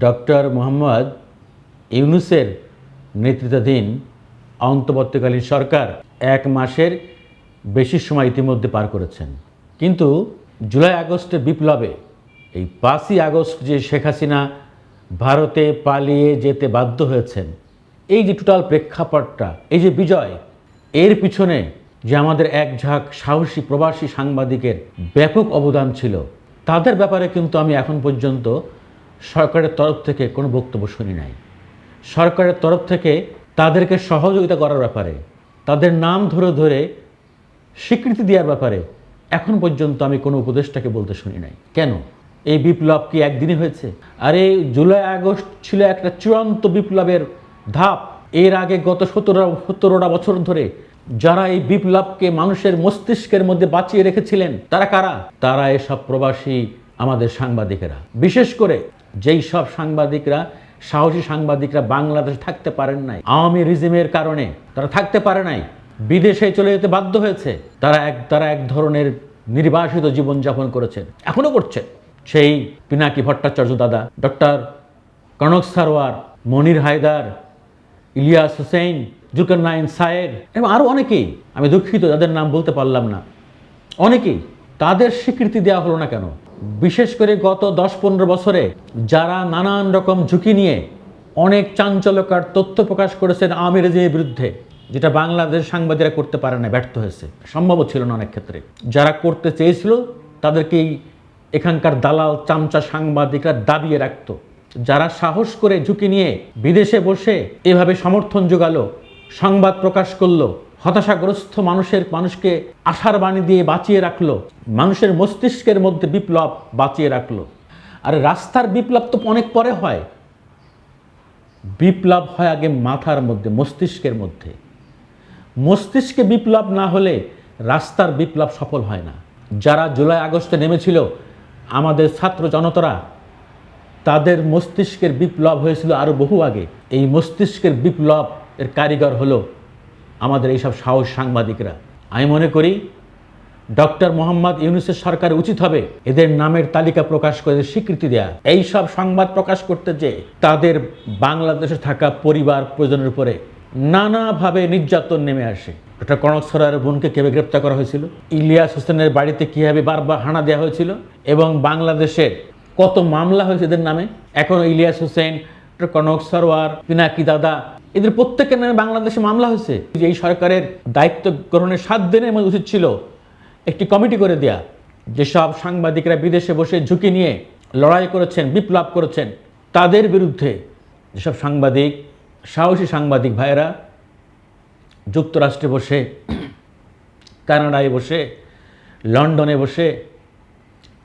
Doctor Mohammad ইউনূসের নেতৃত্বাধীন অন্তর্বর্তীকালীন সরকার 1 মাসের বেশি সময় ইতিমধ্যে পার করেছেন, কিন্তু জুলাই আগস্টের বিপ্লবে এই 5ই আগস্ট যে শেখ হাসিনা ভারতে পালিয়ে যেতে বাধ্য হয়েছেন, এই যে টোটাল প্রেক্ষাপটটা, এই যে বিজয়, এর পিছনে যে আমাদের এক ঝাঁক সাহসী প্রবাসী সাংবাদিকের ব্যাপক অবদান ছিল, তাদের ব্যাপারে কিন্তু আমি এখন পর্যন্ত সরকারের তরফ থেকে কোনো বক্তব্য শুনি নাই। সরকারের তরফ থেকে তাদেরকে সহযোগিতা করার ব্যাপারে, তাদের নাম ধরে ধরে স্বীকৃতি দেওয়ার ব্যাপারে এখন পর্যন্ত আমি কোনো উপদেষ্টাকে বলতে শুনি নাই। কেন? এই বিপ্লব কি একদিনই হয়েছে? আর এই জুলাই আগস্ট ছিল একটা চূড়ান্ত বিপ্লবের ধাপ। এর আগে গত 17টা বছর ধরে যারা এই বিপ্লবকে মানুষের মস্তিষ্কের মধ্যে বাঁচিয়ে রেখেছিলেন, তারা কারা? তারা এসব প্রবাসী আমাদের সাংবাদিকেরা। বিশেষ করে যেই সব সাংবাদিকরা, সাহসী সাংবাদিকরা বাংলাদেশে থাকতে পারেন নাই, আওয়ামী রিজিমের কারণে তারা থাকতে পারে নাই, বিদেশে চলে যেতে বাধ্য হয়েছে, তারা এক ধরনের নির্বাসিত জীবনযাপন করেছেন, এখনও করছেন। সেই পিনাকি ভট্টাচার্য দাদা, ডক্টর কনক সারোয়ার, মনির হায়দার, ইলিয়াস হোসেন, জুলকারনাইন সায়ের এবং আরও অনেকেই, আমি দুঃখিত যাদের নাম বলতে পারলাম না, অনেকেই, তাদের স্বীকৃতি দেওয়া হলো না কেন? বিশেষ করে গত 10-15 বছরে যারা নানান রকম ঝুঁকি নিয়ে অনেক চাঞ্চল্যকর তথ্য প্রকাশ করেছেন আওয়ামী রিজিমের বিরুদ্ধে, যেটা বাংলাদেশ সাংবাদিকরা করতে পারে না, ব্যর্থ হয়েছে, সম্ভব ছিল না অনেক ক্ষেত্রে। যারা করতে চেয়েছিল তাদেরকেই এখানকার দালাল চামচা সাংবাদিকরা দাবিয়ে রাখত। যারা সাহস করে ঝুঁকি নিয়ে বিদেশে বসে এভাবে সমর্থন জোগালো, সংবাদ প্রকাশ করলো, হতাশাগ্রস্ত মানুষকে আশার বাণী দিয়ে বাঁচিয়ে রাখলো, মানুষের মস্তিষ্কের মধ্যে বিপ্লব বাঁচিয়ে রাখলো। আর রাস্তার বিপ্লব তো অনেক পরে হয়, বিপ্লব হয় আগে মাথার মধ্যে, মস্তিষ্কের মধ্যে। মস্তিষ্কে বিপ্লব না হলে রাস্তার বিপ্লব সফল হয় না। যারা জুলাই আগস্টে নেমেছিল আমাদের ছাত্র জনতারা, তাদের মস্তিষ্কের বিপ্লব হয়েছিল আরও বহু আগে। এই মস্তিষ্কের বিপ্লব এর কারিগর হলো আমাদের এইসব সাহস সাংবাদিকরা। আমি মনে করি ডক্টর মোহাম্মদ ইউনূসের সরকার উচিত হবে এদের নামের তালিকা প্রকাশ করে স্বীকৃতি দেয়া। এই সব সংবাদ প্রকাশ করতে যে তাদের বাংলাদেশে থাকা পরিবার পরিজনের উপরে নানাভাবে নির্যাতন নেমে আসে। ডক্টর কনক সারোয়ারের বোনকে কীভাবে গ্রেপ্তার করা হয়েছিল, ইলিয়াস হোসেনের বাড়িতে কীভাবে বারবার হানা দেওয়া হয়েছিল, এবং বাংলাদেশের কত মামলা হয়েছে এদের নামে। এখনও ইলিয়াস হোসেন, ডক্টর কনক সারোয়ার, পিনাকি দাদা, এদের প্রত্যেকের নামে বাংলাদেশে মামলা হয়েছে। এই সরকারের দায়িত্ব গ্রহণের 7 দিনের মধ্যে উচিত ছিল একটি কমিটি করে দেয়া, যেসব সাংবাদিকরা বিদেশে বসে ঝুঁকি নিয়ে লড়াই করেছেন, বিপ্লব করেছেন, তাদের বিরুদ্ধে যেসব সাংবাদিক, সাহসী সাংবাদিক ভাইয়েরা যুক্তরাষ্ট্রে বসে, কানাডায় বসে, লন্ডনে বসে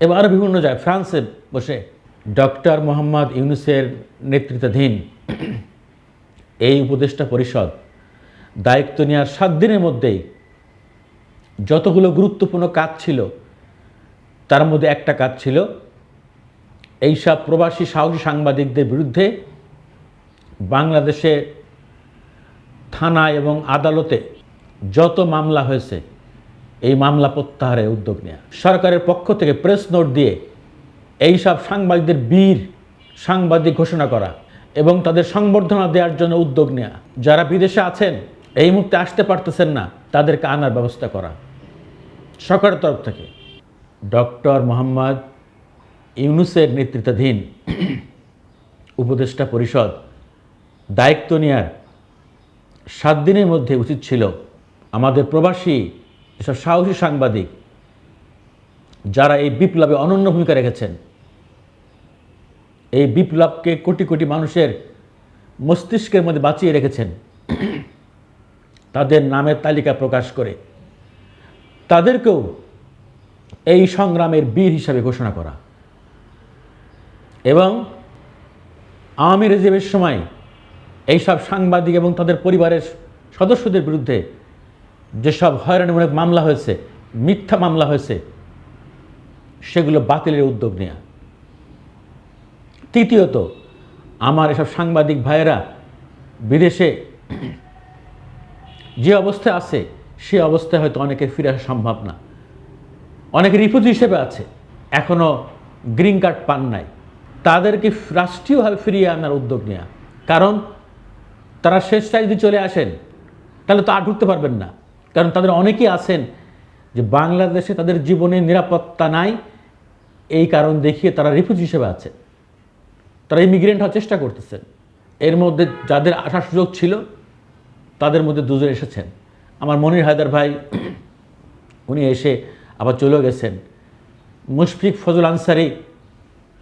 এবং আরও বিভিন্ন জায়গায়, ফ্রান্সে বসে ডক্টর মোহাম্মদ ইউনূসের নেতৃত্বাধীন এই উপদেষ্টা পরিষদ দায়িত্ব নেওয়ার 7 দিনের মধ্যেই যতগুলো গুরুত্বপূর্ণ কাজ ছিল, তার মধ্যে একটা কাজ ছিল এইসব প্রবাসী সাহসী সাংবাদিকদের বিরুদ্ধে বাংলাদেশে থানা এবং আদালতে যত মামলা হয়েছে এই মামলা প্রত্যাহারের উদ্যোগ নেওয়া, সরকারের পক্ষ থেকে প্রেস নোট দিয়ে এইসব সাংবাদিকদের বীর সাংবাদিক ঘোষণা করা এবং তাদের সংবর্ধনা দেওয়ার জন্য উদ্যোগ নেওয়া। যারা বিদেশে আছেন, এই মুহূর্তে আসতে পারতেছেন না, তাদেরকে আনার ব্যবস্থা করা সরকারের তরফ থেকে। ডক্টর মোহাম্মদ ইউনূসের নেতৃত্বাধীন উপদেষ্টা পরিষদ দায়িত্ব নেওয়ার 7 দিনের মধ্যে উচিত ছিল আমাদের প্রবাসী এসব সাহসী সাংবাদিক যারা এই বিপ্লবে অনন্য ভূমিকা রেখেছেন, এই বিপ্লবকে কোটি কোটি মানুষের মস্তিষ্কের মধ্যে বাঁচিয়ে রেখেছেন, তাদের নামের তালিকা প্রকাশ করে তাদেরকেও এই সংগ্রামের বীর হিসাবে ঘোষণা করা। এবং আওয়ামী রিজিমের সময় এইসব সাংবাদিক এবং তাদের পরিবারের সদস্যদের বিরুদ্ধে যেসব হয়রানিমূলক মামলা হয়েছে, মিথ্যা মামলা হয়েছে, সেগুলো বাতিলের উদ্যোগ নেওয়া। তৃতীয়ত, আমার এসব সাংবাদিক ভাইয়েরা বিদেশে যে অবস্থায় আছে সে অবস্থায় হয়তো অনেকের ফিরে আসা সম্ভব না, অনেকে রিফিউজি হিসেবে আছে, এখনও গ্রিন কার্ড পান নাই, তাদেরকে রাষ্ট্রীয়ভাবে ফিরিয়ে আনার উদ্যোগ নেওয়া। কারণ তারা শেষটায় যদি চলে আসেন তাহলে তো আর ঢুকতে পারবেন না। কারণ তাদের অনেকেই আছেন যে বাংলাদেশে তাদের জীবনের নিরাপত্তা নাই, এই কারণ দেখিয়ে তারা রিফিউজি হিসেবে আছে, তারা ইমিগ্রেন্ট হওয়ার চেষ্টা করতেছেন। এর মধ্যে যাদের আসার সুযোগ ছিল তাদের মধ্যে দুজন এসেছেন। আমার মনির হায়দার ভাই, উনি এসে আবার চলেও গেছেন। মুশফিক ফজল আনসারি,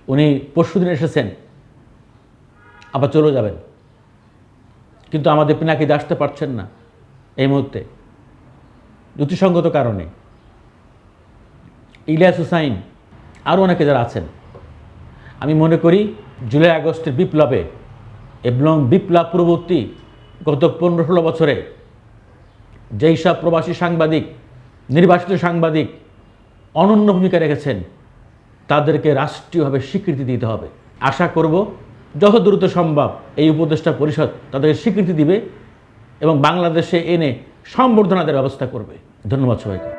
উনি পরশুদিন এসেছেন, আবার চলেও যাবেন। কিন্তু আমাদের পিনাকিদা আসতে পারছেন না এই মুহূর্তে যুক্তিসঙ্গত কারণে। ইলিয়াস হুসাইন, আরও অনেকে যারা আছেন, আমি মনে করি জুলাই আগস্টের বিপ্লবে এবং বিপ্লব পূর্ববর্তী গত 15-16 বছরে যেই সব প্রবাসী সাংবাদিক, নির্বাসিত সাংবাদিক অনন্য ভূমিকা রেখেছেন, তাদেরকে রাষ্ট্রীয়ভাবে স্বীকৃতি দিতে হবে। আশা করব যত দ্রুত সম্ভব এই উপদেষ্টা পরিষদ তাদেরকে স্বীকৃতি দিবে এবং বাংলাদেশে এনে সম্বর্ধনা দেওয়ার ব্যবস্থা করবে। ধন্যবাদ সবাইকে।